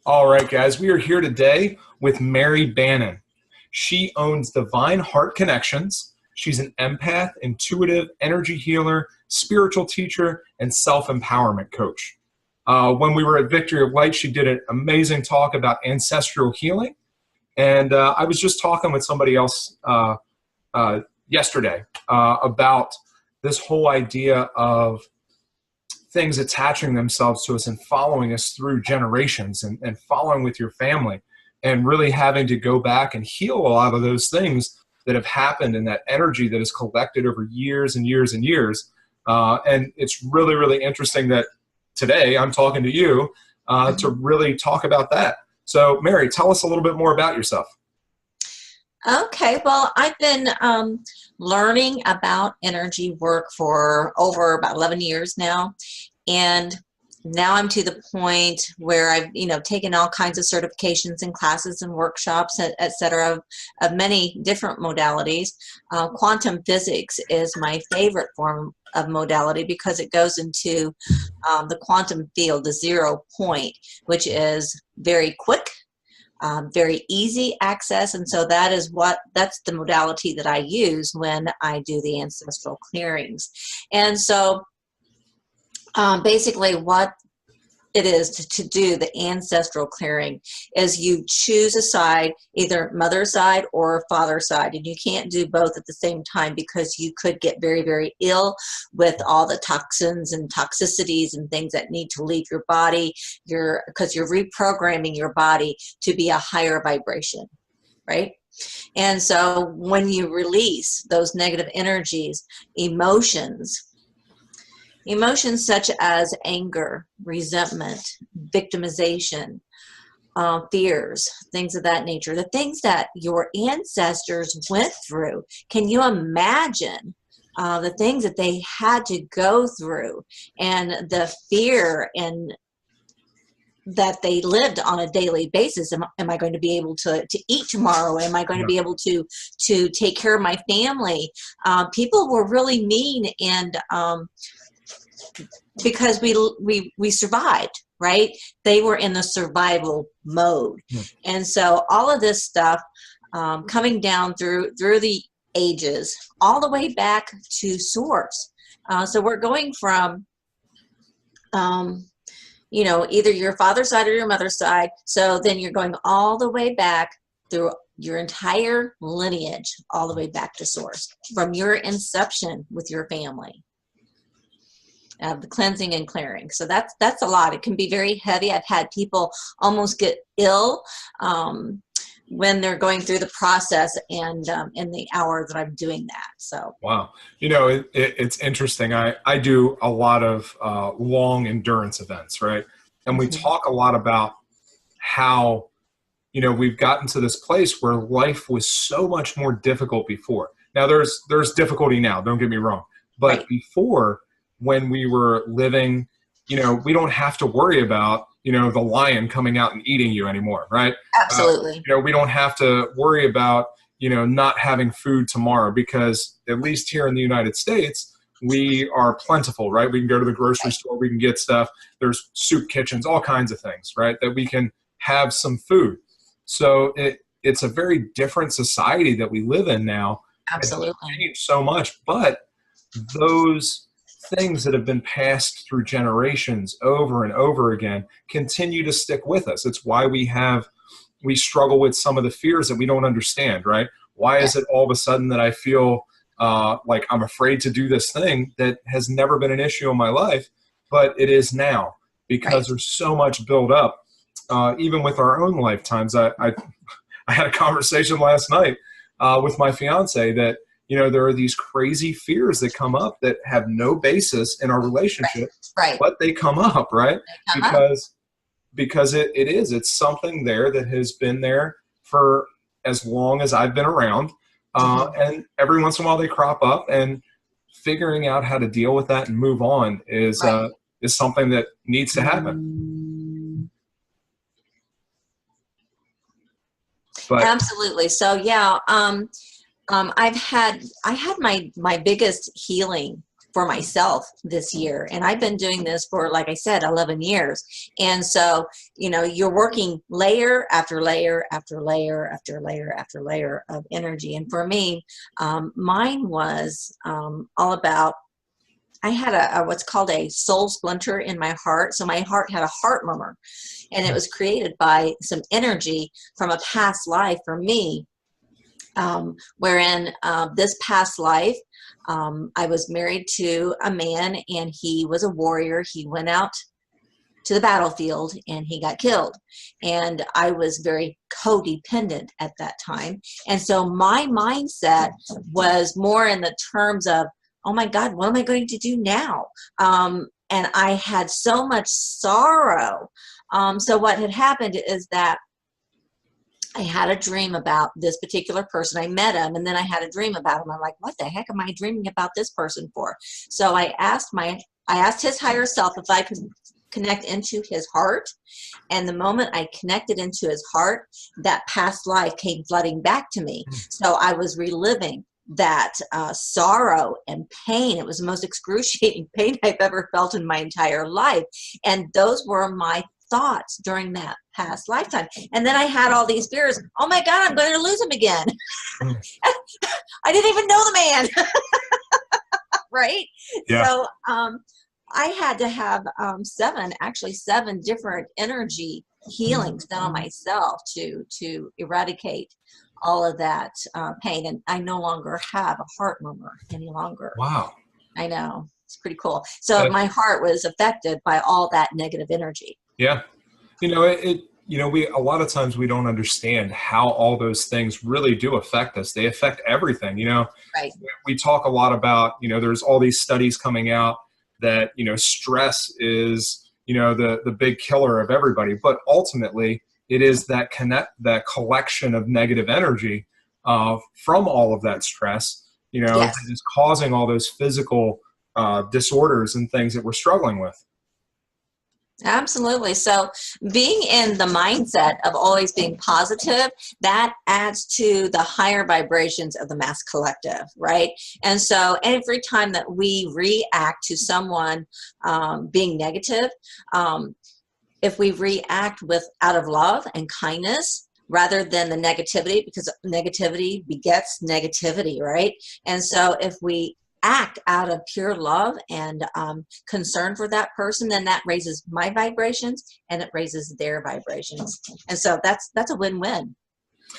All right, guys, we are here today with Mary Bannon. She owns Divine Heart Connections. She's an empath, intuitive, energy healer, spiritual teacher, and self-empowerment coach. When we were at Victory of Light, she did an amazing talk about ancestral healing. And I was just talking with somebody else yesterday about this whole idea of things attaching themselves to us and following us through generations and following with your family and really having to go back and heal a lot of those things that have happened and that energy that is collected over years and years and years. And it's really, really interesting that today I'm talking to you to really talk about that. So Mary, tell us a little bit more about yourself. Okay, well, I've been learning about energy work for over about 11 years now, and now I'm to the point where I've taken all kinds of certifications and classes and workshops, et cetera, of many different modalities. Quantum physics is my favorite form of modality because it goes into the quantum field, the 0 point, which is very quick, very easy access, and so that's the modality that I use when I do the ancestral clearings. And so basically what it is to do the ancestral clearing is you choose a side, either mother's side or father's side, and you can't do both at the same time because you could get very, very ill with all the toxins and toxicities and things that need to leave your body, because you're reprogramming your body to be a higher vibration, right? And so when you release those negative energies, emotions such as anger, resentment, victimization, fears, things of that nature, the things that your ancestors went through. Can you imagine the things that they had to go through and the fear and that they lived on a daily basis? Am I going to be able to eat tomorrow? Am I going to be able to take care of my family? People were really mean, and because we survived, right? They were in the survival mode. And so all of this stuff coming down through the ages, all the way back to source. So we're going from either your father's side or your mother's side. So then you're going all the way back through your entire lineage, all the way back to source, from your inception with your family. The cleansing and clearing. So that's a lot. It can be very heavy. I've had people almost get ill when they're going through the process and in the hour that I'm doing that. So wow, it's interesting. I do a lot of long endurance events, right? And we talk a lot about how we've gotten to this place where life was so much more difficult before. Now there's difficulty now. Don't get me wrong, but right. Before, when we were living, we don't have to worry about, the lion coming out and eating you anymore, right? Absolutely. We don't have to worry about, not having food tomorrow, because at least here in the United States, we are plentiful, right? We can go to the grocery store, we can get stuff. There's soup kitchens, all kinds of things, right? That we can have some food. So it's a very different society that we live in now. Absolutely. It's changed so much, but those things that have been passed through generations over and over again continue to stick with us. It's why we struggle with some of the fears that we don't understand, right? Why is it all of a sudden that I feel like I'm afraid to do this thing that has never been an issue in my life, but it is now, because there's so much built up, even with our own lifetimes. I had a conversation last night with my fiance that there are these crazy fears that come up that have no basis in our relationship, but they come up, right? Because it's something there that has been there for as long as I've been around. And every once in a while they crop up, and figuring out how to deal with that and move on is something that needs to happen. But absolutely. So yeah, I had my biggest healing for myself this year. And I've been doing this for, like I said, 11 years. And so, you know, you're working layer after layer after layer after layer after layer of energy. And for me, mine was all about, I had a what's called a soul splinter in my heart. So my heart had a heart murmur, and it was created by some energy from a past life for me, wherein this past life, I was married to a man, and he was a warrior. He went out to the battlefield and he got killed. And I was very codependent at that time. And so my mindset was more in the terms of, oh my God, what am I going to do now? And I had so much sorrow. So what had happened is that I had a dream about this particular person. I met him, and then I had a dream about him. I'm like, what the heck am I dreaming about this person for? So I asked his higher self if I could connect into his heart. And the moment I connected into his heart, that past life came flooding back to me. So I was reliving that sorrow and pain. It was the most excruciating pain I've ever felt in my entire life. And those were my thoughts during that past lifetime. And then I had all these fears. Oh my God, I'm going to lose him again. I didn't even know the man. Right? Yeah. So I had to have seven different energy healings done on myself to eradicate all of that pain. And I no longer have a heart murmur any longer. Wow. I know. It's pretty cool. So my heart was affected by all that negative energy. Yeah. You know, we, a lot of times we don't understand how all those things really do affect us. They affect everything, you know. Right. We talk a lot about, you know, there's all these studies coming out that, you know, stress is, you know, the big killer of everybody. But ultimately, it is that collection of negative energy from all of that stress, you know, Yes. that is causing all those physical disorders and things that we're struggling with. Absolutely. So being in the mindset of always being positive, that adds to the higher vibrations of the mass collective, right? And so every time that we react to someone being negative, if we react out of love and kindness rather than the negativity, because negativity begets negativity, right? And so if we act out of pure love and concern for that person, then that raises my vibrations and it raises their vibrations. And so that's a win-win.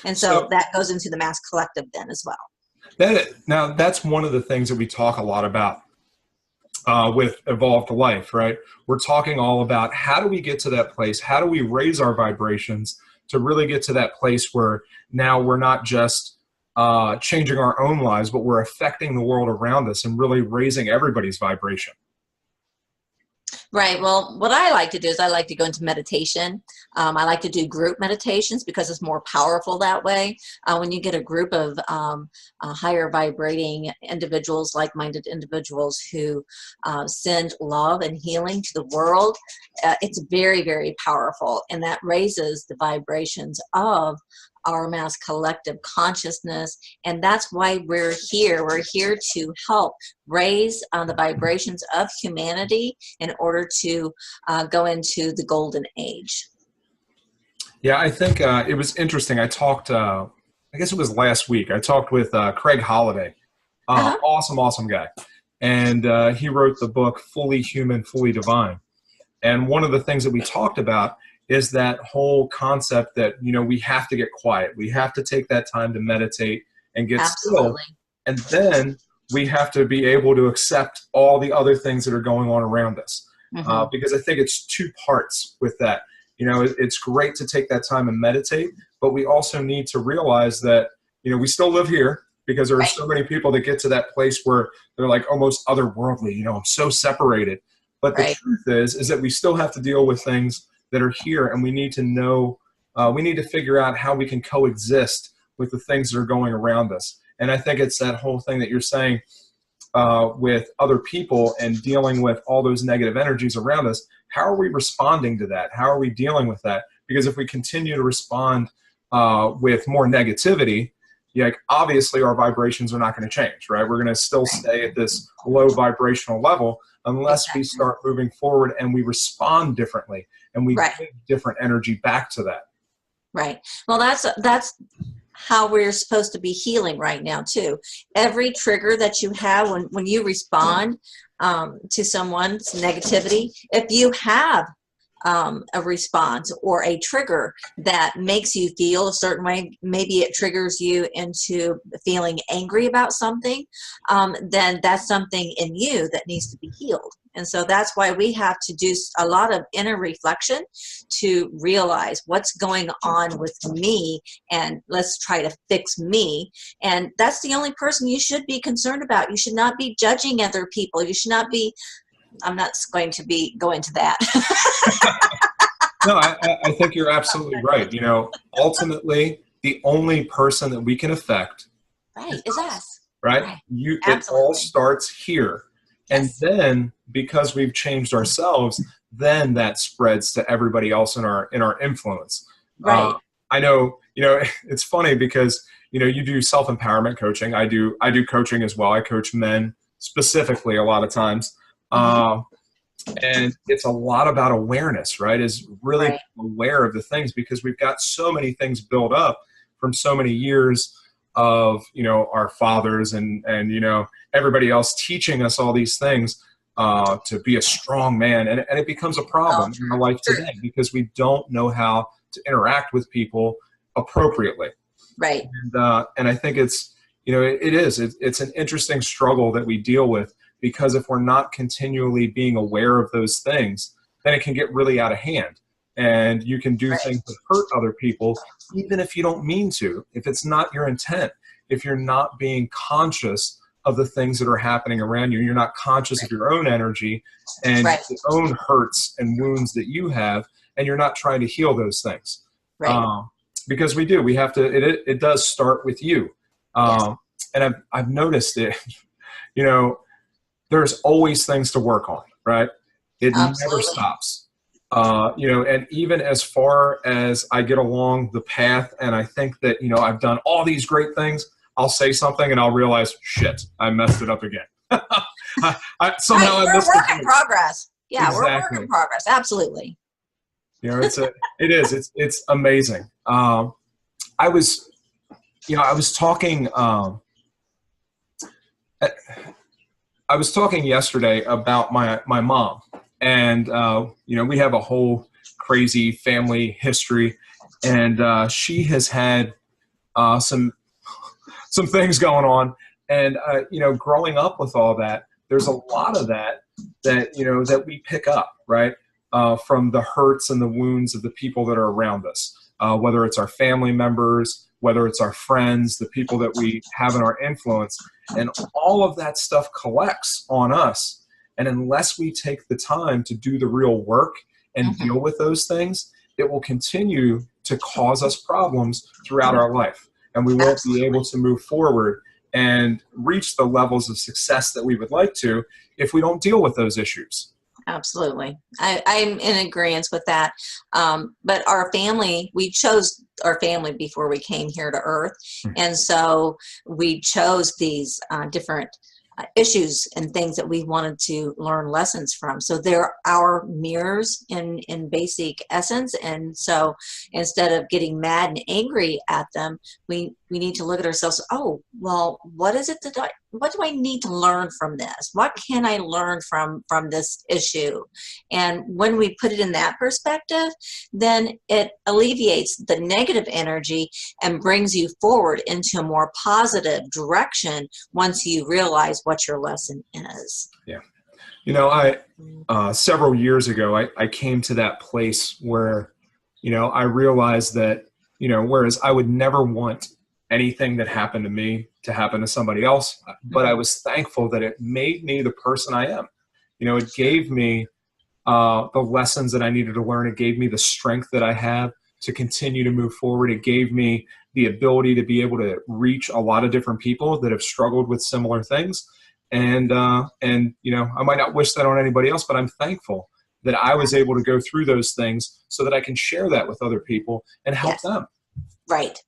And so that goes into the mass collective then as well. Now, that's one of the things that we talk a lot about with Evolved Life, right? We're talking all about how do we get to that place? How do we raise our vibrations to really get to that place where now we're not just changing our own lives, but we're affecting the world around us and really raising everybody's vibration. Right. Well, what I like to do is I like to go into meditation. I like to do group meditations because it's more powerful that way. When you get a group of higher vibrating individuals, like-minded individuals who send love and healing to the world, it's very, very powerful. And that raises the vibrations of our mass collective consciousness. And that's why we're here. We're here to help raise the vibrations of humanity in order to go into the golden age. Yeah, I think it was interesting. I talked, I guess it was last week, I talked with Craig Holliday. Awesome guy. And he wrote the book, Fully Human, Fully Divine. And one of the things that we talked about is that whole concept that, you know, we have to get quiet. We have to take that time to meditate and get still. And then we have to be able to accept all the other things that are going on around us. Because I think it's two parts with that. You know, it's great to take that time and meditate, but we also need to realize that, you know, we still live here because there are so many people that get to that place where they're like almost otherworldly, you know, I'm so separated. But the truth is that we still have to deal with things that are here, and we need to know, we need to figure out how we can coexist with the things that are going around us. And I think it's that whole thing that you're saying with other people and dealing with all those negative energies around us. How are we responding to that? How are we dealing with that? Because if we continue to respond with more negativity, yeah, like obviously our vibrations are not going to change, right? We're going to still stay at this low vibrational level unless we Exactly. start moving forward and we respond differently and we Right. give different energy back to that. Right. Well, that's how we're supposed to be healing right now too. Every trigger that you have when you respond to someone's negativity, if you have a response or a trigger that makes you feel a certain way, maybe it triggers you into feeling angry about something, then that's something in you that needs to be healed. And so that's why we have to do a lot of inner reflection to realize what's going on with me, and let's try to fix me. And that's the only person you should be concerned about. You should not be judging other people. You should not be, I'm not going to be going to that. No, I think you're absolutely right. You know, ultimately, the only person that we can affect Right, is us. right? Right. It all Absolutely. starts here. And Yes. then because we've changed ourselves, then that spreads to everybody else in our influence. Uh, Right. I know, you know, it's funny because, you know, you do self-empowerment coaching. I do coaching as well. I coach men specifically a lot of times. Hmm. Uh, and it's a lot about awareness, right? Is really Right. aware of the things because we've got so many things built up from so many years of, you know, our fathers and you know, everybody else teaching us all these things to be a strong man, and it becomes a Oh, problem in our true. life True. today because we don't know how to interact with people appropriately. Right. And I think it's, you know, it's an interesting struggle that we deal with because if we're not continually being aware of those things, then it can get really out of hand. And you can do Right. things that hurt other people, even if you don't mean to, if it's not your intent, if you're not being conscious of the things that are happening around you, you're not conscious of your own energy and Right. the own hurts and wounds that you have, and you're not trying to heal those things. Right. Um, because we have to, it does start with you. Yes. And I've noticed it, you know, there's always things to work on, right? It never Absolutely. stops. You know, and even as far as I get along the path and I think that, you know, I've done all these great things, I'll say something and I'll realize, shit, I messed it up again. Right. Somehow I We're a missed the work in boat. progress. Yeah, we're a work in Exactly. progress. Absolutely. You know, it's amazing. I was, you know, I was talking yesterday about my mom, and you know, we have a whole crazy family history, and she has had some things going on, and you know, growing up with all that, there's a lot of that you know that we pick up right from the hurts and the wounds of the people that are around us, whether it's our family members, whether it's our friends, the people that we have in our influence, and all of that stuff collects on us. And unless we take the time to do the real work and Hmm. deal with those things, it will continue to cause us problems throughout our life. And we won't be Absolutely. able to move forward and reach the levels of success that we would like to if we don't deal with those issues. Absolutely. I'm in agreement with that. But our family, we chose our family before we came here to Earth. And so we chose these different issues and things that we wanted to learn lessons from. So they're our mirrors in basic essence. And so instead of getting mad and angry at them, we need to look at ourselves. Oh, well, what is it what do I need to learn from this? What can I learn from this issue? And when we put it in that perspective, then it alleviates the negative energy and brings you forward into a more positive direction once you realize what your lesson is. Yeah. You know, several years ago, I came to that place where, you know, I realized that, you know, whereas I would never want anything that happened to me to happen to somebody else, but I Mhm. was thankful that it made me the person I am. You know, it gave me the lessons that I needed to learn. It gave me the strength that I have to continue to move forward. It gave me the ability to be able to reach a lot of different people that have struggled with similar things. And you know, I might not wish that on anybody else, but I'm thankful that I was able to go through those things so that I can share that with other people and help Yes, them. right.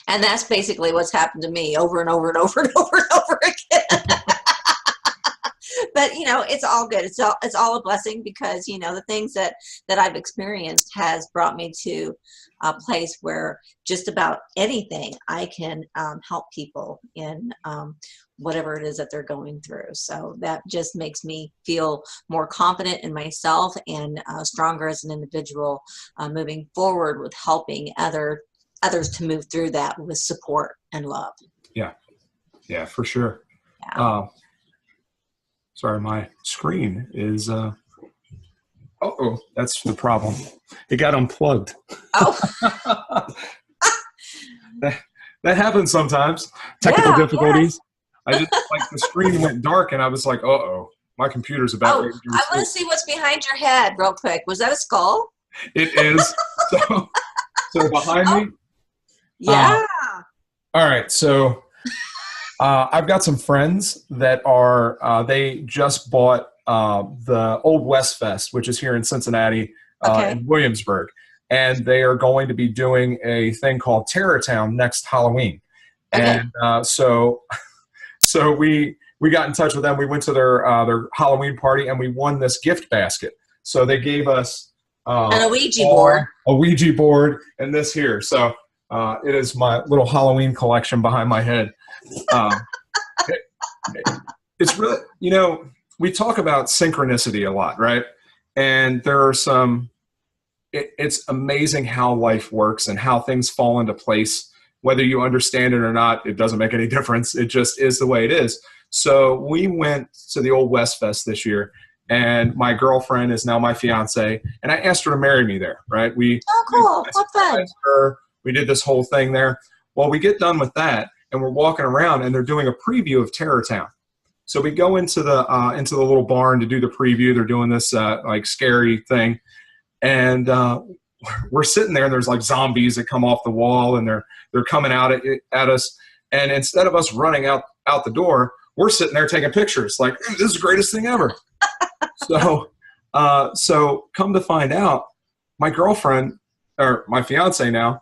And that's basically what's happened to me over and over and over and over and over again. But it's all good. It's all a blessing, because the things that I've experienced has brought me to a place where just about anything I can help people in whatever it is that they're going through. So that just makes me feel more confident in myself and stronger as an individual, moving forward with helping others to move through that with support and love. Yeah, for sure. Yeah. Sorry, my screen is, that's the problem. It got unplugged. Oh. that happens sometimes. Technical difficulties. Yeah. I just, the screen went dark, and I was like, my computer's about ready to I want to see what's behind your head real quick. Was that a skull? It is. So behind me? Yeah. All right, so... I've got some friends that are, they just bought the Old West Fest, which is here in Cincinnati, in Williamsburg. And they are going to be doing a thing called Terror Town next Halloween. Okay. And so we got in touch with them. We went to their Halloween party, and we won this gift basket. So they gave us and a Ouija board. A Ouija board, and this here. So it is my little Halloween collection behind my head. It's really, we talk about synchronicity a lot, right? And there are it's amazing how life works and how things fall into place. Whether you understand it or not, it doesn't make any difference. It just is the way it is. So we went to the Old West Fest this year, and my girlfriend is now my fiance, and I asked her to marry me there, right? Cool. What fun. We did this whole thing there. Well, we get done with that, and we're walking around, and they're doing a preview of Terror Town. So we go into the little barn to do the preview. They're doing this scary thing, and we're sitting there, and there's zombies that come off the wall, and they're coming out at us. And instead of us running out the door, we're sitting there taking pictures. This is the greatest thing ever. So come to find out, my girlfriend, or my fiance now,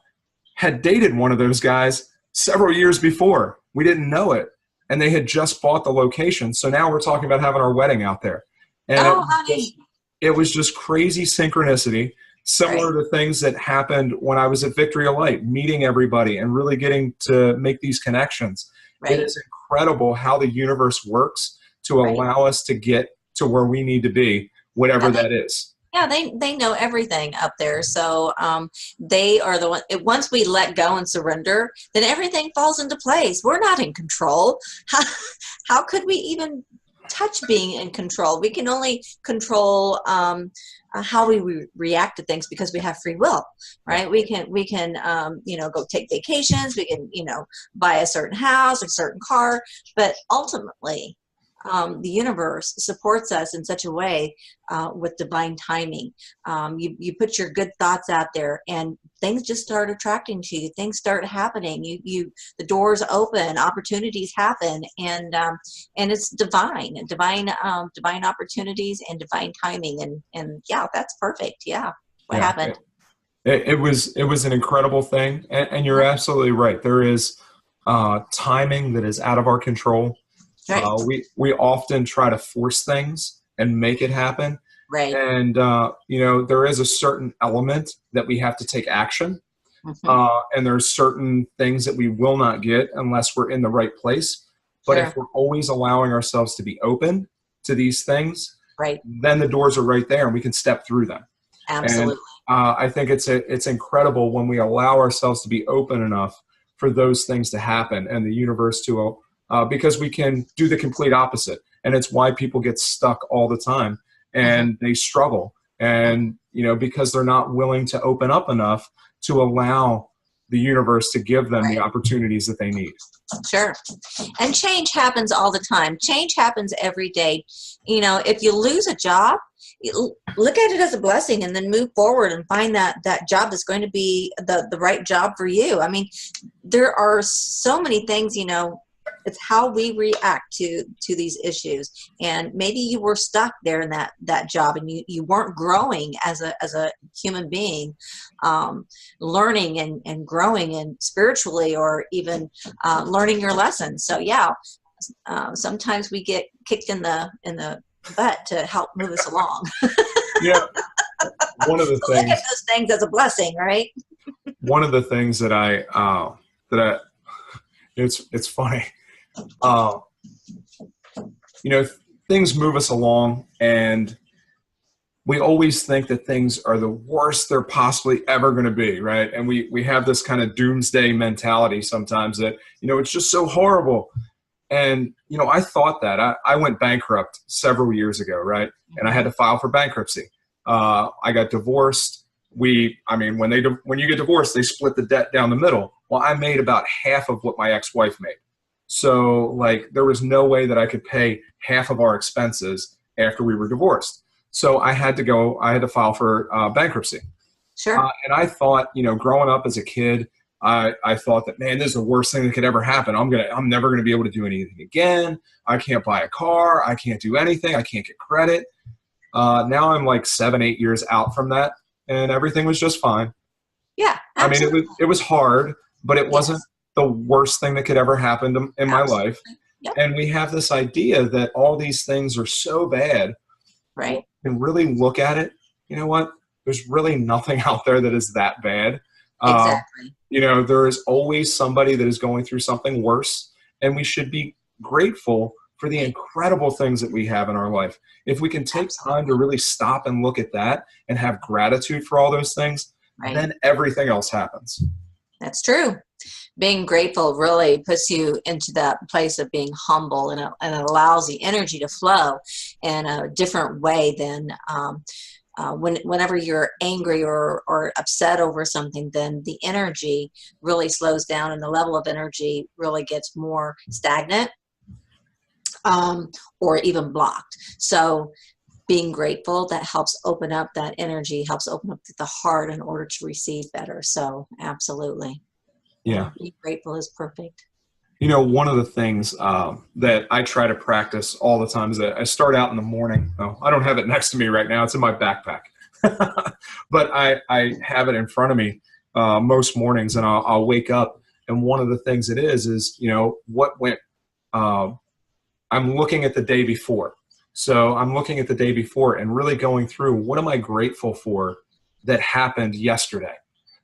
had dated one of those guys several years before. We didn't know it, and they had just bought the location. So now we're talking about having our wedding out there. And honey. It was just crazy synchronicity, similar to things that happened when I was at Victory of Light, meeting everybody and really getting to make these connections. Right. It is incredible how the universe works to allow us to get to where we need to be, whatever that is. Yeah, they know everything up there. So they are the one. Once we let go and surrender, then everything falls into place. We're not in control. How could we even touch being in control? We can only control how we react to things, because we have free will, right? We can go take vacations. We can buy a certain house, a certain car, but ultimately, the universe supports us in such a way with divine timing. You put your good thoughts out there, and things just start attracting to you. Things start happening. The doors open, opportunities happen, and it's divine opportunities and divine timing. And yeah, that's perfect. Yeah, what happened? It was an incredible thing, and you're absolutely right. There is timing that is out of our control. Right. We often try to force things and make it happen. Right. And, there is a certain element that we have to take action. Mm-hmm. And there's certain things that we will not get unless we're in the right place. But if we're always allowing ourselves to be open to these things, then the doors are right there and we can step through them. Absolutely. And, I think it's incredible when we allow ourselves to be open enough for those things to happen and the universe to because we can do the complete opposite. And it's why people get stuck all the time and they struggle. And, because they're not willing to open up enough to allow the universe to give them the opportunities that they need. Sure. And change happens all the time. Change happens every day. If you lose a job, look at it as a blessing and then move forward and find that job that's going to be the right job for you. I mean, there are so many things, It's how we react to these issues. And maybe you were stuck there in that job, and you weren't growing as a human being, learning and growing and spiritually, or even learning your lessons. So yeah, sometimes we get kicked in the butt to help move us along. Yeah. One of the So look things, at those things as a blessing, right? one of the things that it's funny. You know, things move us along, and we always think that things are the worst they're possibly ever going to be, right? And we have this kind of doomsday mentality sometimes that, you know, it's just so horrible. And, you know, I thought that. I went bankrupt several years ago, right? And I had to file for bankruptcy. I got divorced. When you get divorced, they split the debt down the middle. Well, I made about half of what my ex-wife made. So, like, there was no way that I could pay half of our expenses after we were divorced. So I had to file for bankruptcy. Sure. And I thought, you know, growing up as a kid, I thought that, man, this is the worst thing that could ever happen. I'm never going to be able to do anything again. I can't buy a car. I can't do anything. I can't get credit. Now I'm like 7-8 years out from that, and everything was just fine. Yeah, absolutely. I mean, it was hard, but it wasn't the worst thing that could ever happen in my life. Yep. And we have this idea that all these things are so bad. Right. And really look at it. You know what? There's really nothing out there that is that bad. Exactly. You know, there is always somebody that is going through something worse, and we should be grateful for the incredible things that we have in our life. If we can take time to really stop and look at that and have gratitude for all those things, then everything else happens. That's true. Being grateful really puts you into that place of being humble, and it allows the energy to flow in a different way than whenever you're angry or upset over something. Then the energy really slows down, and the level of energy really gets more stagnant, or even blocked. So being grateful, that helps open up that energy, helps open up the heart in order to receive better. So absolutely. Yeah. Being grateful is perfect. You know, one of the things that I try to practice all the time is that I start out in the morning. Oh, I don't have it next to me right now. It's in my backpack. But I have it in front of me most mornings, and I'll wake up. And one of the things it is, you know, I'm looking at the day before. So I'm looking at the day before and really going through, what am I grateful for that happened yesterday?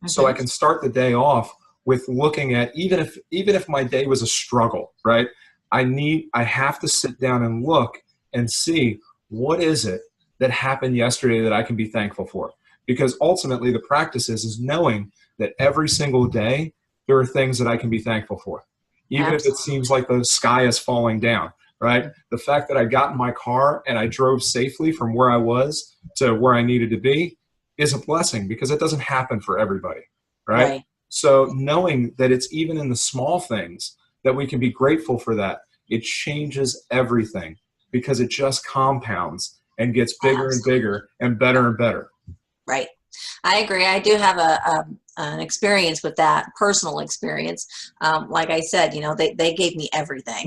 So I can start the day off with looking at, even if my day was a struggle, right? I have to sit down and look and see, what is it that happened yesterday that I can be thankful for? Because ultimately the practice is knowing that every single day there are things that I can be thankful for. Even if it seems like the sky is falling down, right? The fact that I got in my car and I drove safely from where I was to where I needed to be is a blessing, because it doesn't happen for everybody, right? So knowing that it's even in the small things that we can be grateful for, that it changes everything, because it just compounds and gets bigger and bigger and better and better. Right. I agree. I do have an experience with that, personal experience. Like I said, you know, they gave me everything.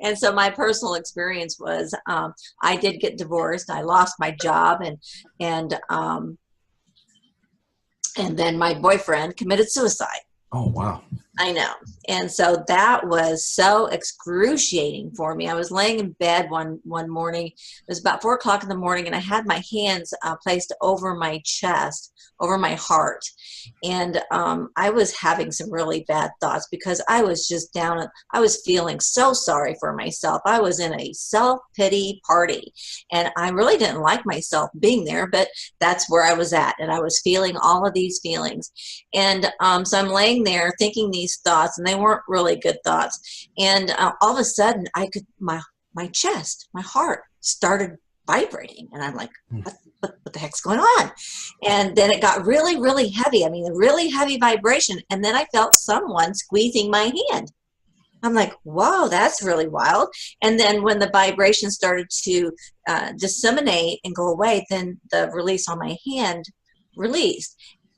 And so my personal experience was, I did get divorced. I lost my job, and then my boyfriend committed suicide. Oh, wow. I know. And so that was so excruciating for me. I was laying in bed one morning. It was about 4 o'clock in the morning, and I had my hands placed over my chest, over my heart. And I was having some really bad thoughts, because I was just down. I was feeling so sorry for myself. I was in a self-pity party, and I really didn't like myself being there, but that's where I was at. And I was feeling all of these feelings. And so I'm laying there thinking these thoughts, and they weren't really good thoughts. And all of a sudden, my chest, my heart started vibrating, and I'm like, what the heck's going on? And then it got really, really heavy. I mean, a really heavy vibration. And then I felt someone squeezing my hand. I'm like, whoa, that's really wild. And then when the vibration started to disseminate and go away, then the release on my hand released.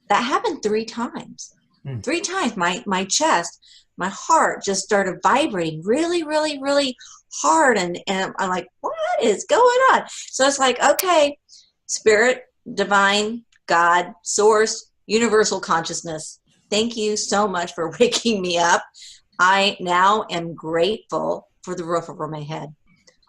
That happened 3 times. Mm. 3 times. My chest, my heart just started vibrating really, really, really hard. And I'm like, what is going on? So it's like, okay, spirit, divine, God, source, universal consciousness, thank you so much for waking me up. I now am grateful for the roof over my head.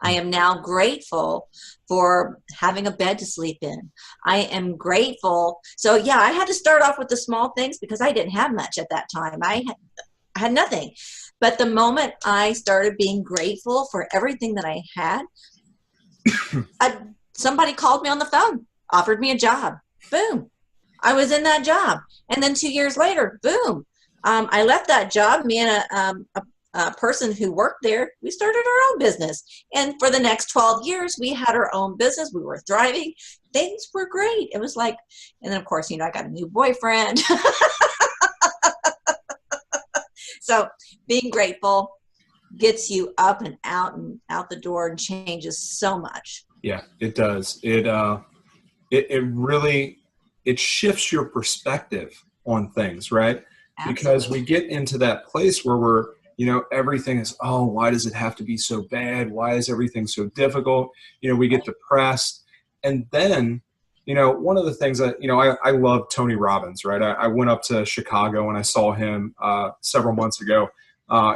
I am now grateful for having a bed to sleep in. I am grateful. So yeah, I had to start off with the small things because I didn't have much at that time. I had nothing. But the moment I started being grateful for everything that I had, somebody called me on the phone, offered me a job. Boom. I was in that job. And then 2 years later, boom. I left that job. Me and a person who worked there, we started our own business. And for the next 12 years, we had our own business. We were thriving. Things were great. It was like, and then of course, I got a new boyfriend. So being grateful gets you up and out the door and changes so much. Yeah, it does. It really, it shifts your perspective on things, right? Absolutely. Because we get into that place where we're, everything is, oh, why does it have to be so bad? Why is everything so difficult? We get depressed. And then, one of the things that, I love Tony Robbins, right? I went up to Chicago and I saw him several months ago.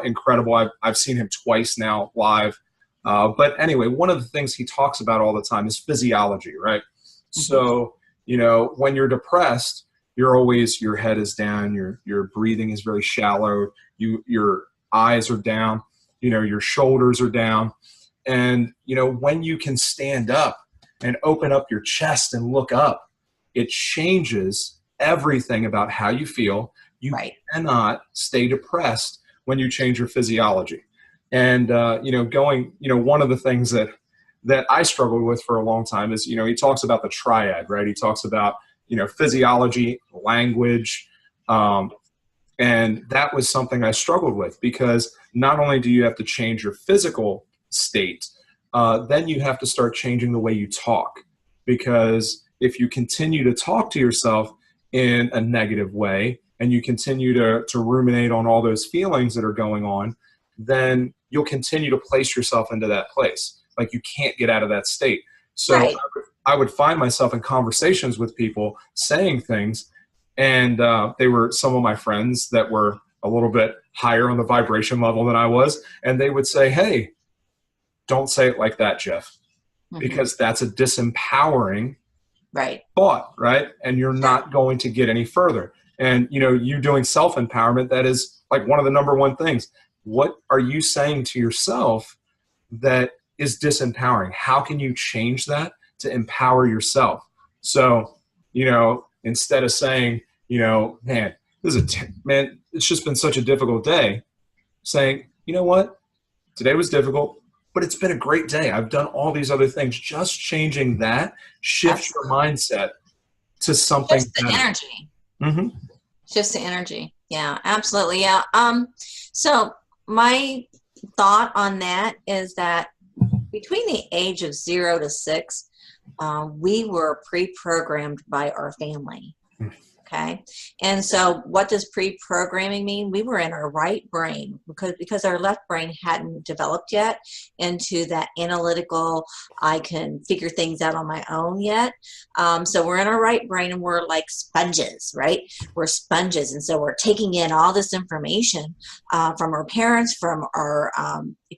Incredible. I've seen him twice now live. But anyway, one of the things he talks about all the time is physiology, right? Mm-hmm. So, when you're depressed, you're always, your head is down, your breathing is very shallow, your eyes are down, your shoulders are down. And, when you can stand up and open up your chest and look up, it changes everything about how you feel. You cannot stay depressed when you change your physiology. And, one of the things that I struggled with for a long time is, he talks about the triad, right? He talks about, physiology, language, and that was something I struggled with, because not only do you have to change your physical state, then you have to start changing the way you talk. Because if you continue to talk to yourself in a negative way and you continue to ruminate on all those feelings that are going on, then you'll continue to place yourself into that place. Like, you can't get out of that state. So I would find myself in conversations with people saying things, and they were some of my friends that were a little bit higher on the vibration level than I was, and they would say, hey, don't say it like that, Jeff, because that's a disempowering thought, right? And you're not going to get any further. And, you doing self-empowerment, that is like one of the number one things. What are you saying to yourself that is disempowering? How can you change that to empower yourself? So, instead of saying, man, man, it's just been such a difficult day, saying, you know what, today was difficult, but it's been a great day. I've done all these other things. Just changing that shifts your mindset to something shifts the energy. Mm-hmm. Shifts the energy. Yeah, absolutely. Yeah. So my thought on that is that between the age of 0 to 6, we were pre-programmed by our family. Okay. And so what does pre-programming mean? We were in our right brain because our left brain hadn't developed yet into that analytical, I can figure things out on my own yet. So we're in our right brain and we're like sponges, right? We're sponges. And so we're taking in all this information from our parents, from our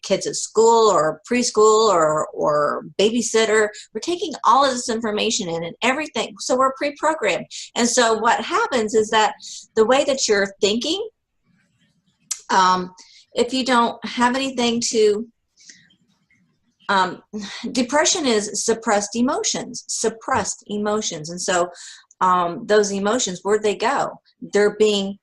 kids at school or preschool or babysitter. We're taking all of this information in and everything. So we're pre-programmed. And so what happens is that the way that you're thinking, if you don't have anything to, depression is suppressed emotions. And so those emotions, where'd they go? They're being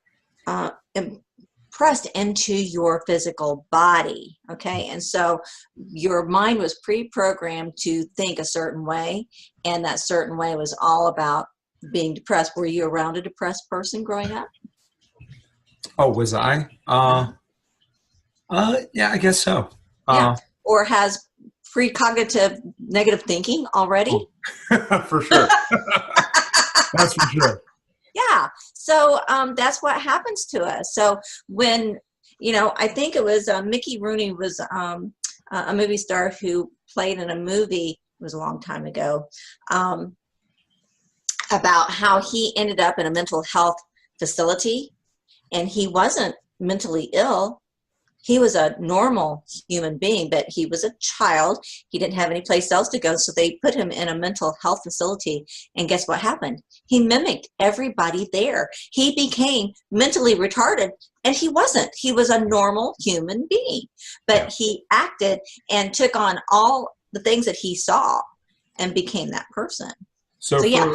pressed into your physical body, okay? And so your mind was pre-programmed to think a certain way, and that certain way was all about being depressed. Were you around a depressed person growing up? Oh, was I? Yeah, I guess so. Yeah. Or has precognitive negative thinking already? For sure. That's for sure. Yeah. So that's what happens to us. So when, I think it was Mickey Rooney was a movie star who played in a movie, it was a long time ago, about how he ended up in a mental health facility, and he wasn't mentally ill. He was a normal human being, but he was a child. He didn't have any place else to go, so they put him in a mental health facility. And guess what happened? He mimicked everybody there. He became mentally retarded, and he wasn't. He was a normal human being, but he acted and took on all the things that he saw and became that person. So yeah,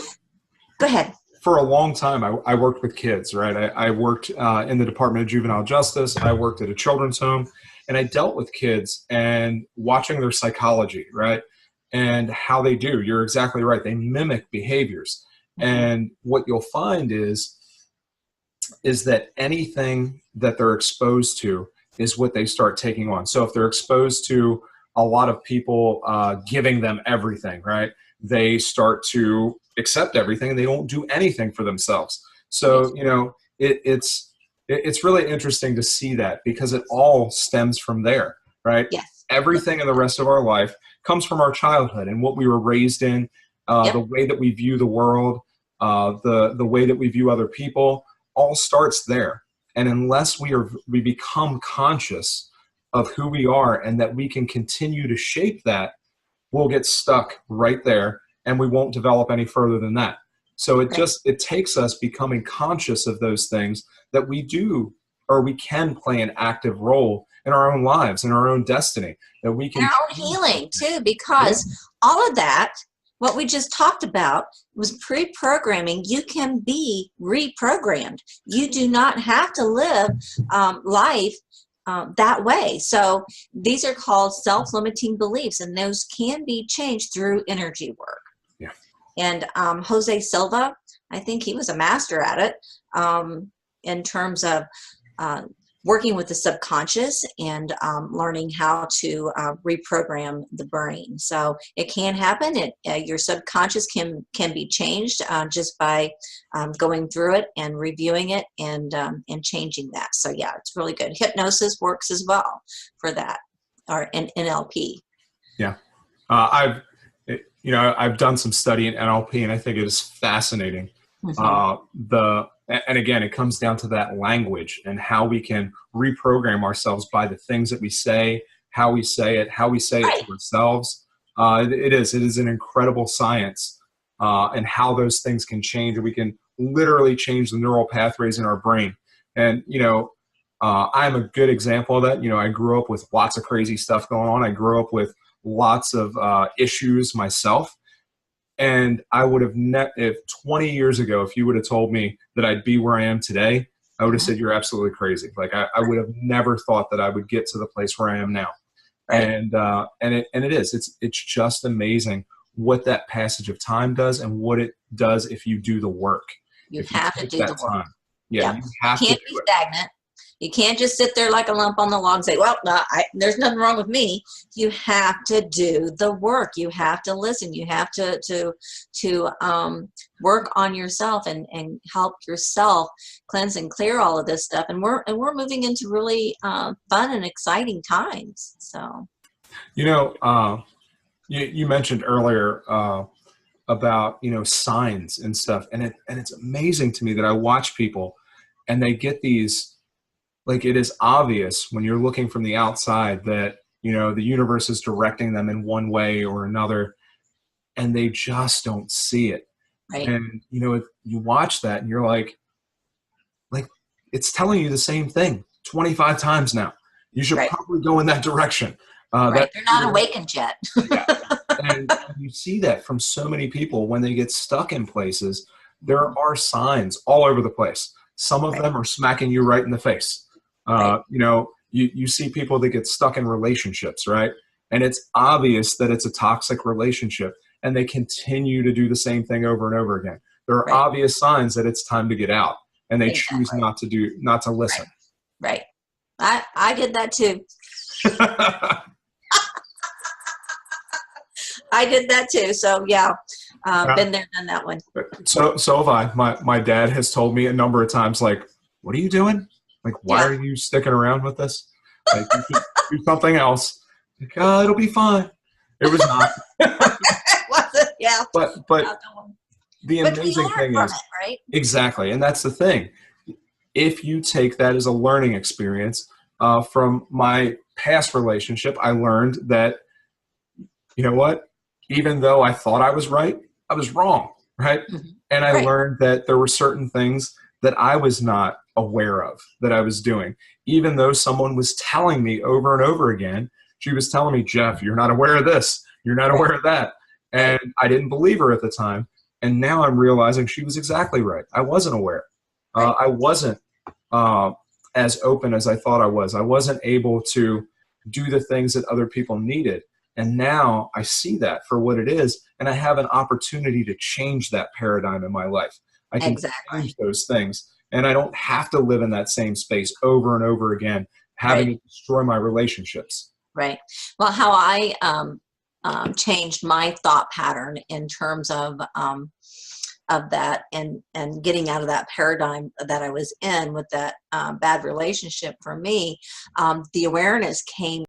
go ahead. For a long time, I worked with kids, right? I worked in the Department of Juvenile Justice. I worked at a children's home, and I dealt with kids and watching their psychology, right? And how they do. You're exactly right. They mimic behaviors. And what you'll find is that anything that they're exposed to is what they start taking on. So if they're exposed to a lot of people giving them everything, right? They start to accept everything and they don't do anything for themselves. So, it's really interesting to see that, because it all stems from there, right? Yes. Everything in the rest of our life comes from our childhood and what we were raised in, the way that we view the world, the way that we view other people, all starts there. And unless we become conscious of who we are and that we can continue to shape that, we'll get stuck right there and we won't develop any further than that. So it takes us becoming conscious of those things that we do, or we can play an active role in our own lives, in our own destiny, that we can. Our own healing too, because all of that, what we just talked about, was pre-programming. You can be reprogrammed. You do not have to live life that way. So these are called self-limiting beliefs, and those can be changed through energy work. Yeah. And Jose Silva, I think he was a master at it in terms of working with the subconscious and learning how to reprogram the brain. So it can happen. Your subconscious can be changed just by going through it and reviewing it and changing that. So yeah, it's really good. Hypnosis works as well for that, or NLP. Yeah, I've done some study in NLP, and I think it is fascinating. And again, it comes down to that language and how we can reprogram ourselves by the things that we say, how we say it to ourselves. It is an incredible science, and how those things can change. And we can literally change the neural pathways in our brain. And, I'm a good example of that. I grew up with lots of crazy stuff going on. I grew up with lots of issues myself. And I would have, if 20 years ago, if you would have told me that I'd be where I am today, I would have said, you're absolutely crazy. Like I would have never thought that I would get to the place where I am now. And it is, it's just amazing what that passage of time does and what it does if you do the work. You have to do the work. Yeah, you have to do it. You can't be stagnant. You can't just sit there like a lump on the log and say, well, no, there's nothing wrong with me. You have to do the work. You have to listen. You have to work on yourself and help yourself cleanse and clear all of this stuff. And we're moving into really fun and exciting times. So, you mentioned earlier about signs and stuff, and it's amazing to me that I watch people and they get these. Like, it is obvious when you're looking from the outside that, the universe is directing them in one way or another, and they just don't see it. Right. And, you watch that and you're like, it's telling you the same thing 25 times now. You should probably go in that direction. They're not awakened yet. And you see that from so many people when they get stuck in places. There are signs all over the place. Some of them are smacking you right in the face. You see people that get stuck in relationships, right? And it's obvious that it's a toxic relationship, and they continue to do the same thing over and over again. There are obvious signs that it's time to get out, and they choose not to listen. Right. I did that too. I did that too. So yeah, Yeah. Been there, done that one. So have I. My dad has told me a number of times, like, what are you doing? Like, why Yeah. are you sticking around with this? Like, you should do something else. Like, it'll be fine. It was not. Was it? Yeah. But the But we amazing learn thing from is, it, right? exactly, and that's the thing. If you take that as a learning experience, from my past relationship, I learned that, you know what? Even though I thought I was right, I was wrong, right? Mhm. And I Right. learned that there were certain things that I was not aware of that I was doing. Even though someone was telling me over and over again, she was telling me, Jeff, you're not aware of this, you're not Right. aware of that. Right. And I didn't believe her at the time. And now I'm realizing she was exactly right. I wasn't aware. Right. I wasn't uh, as open as I thought I was. I wasn't able to do the things that other people needed. And now I see that for what it is, and I have an opportunity to change that paradigm in my life. I can Exactly. change those things, and I don't have to live in that same space over and over again, having Right. it destroy my relationships. Right. Well, how I changed my thought pattern in terms of that, and getting out of that paradigm that I was in with that bad relationship for me, the awareness came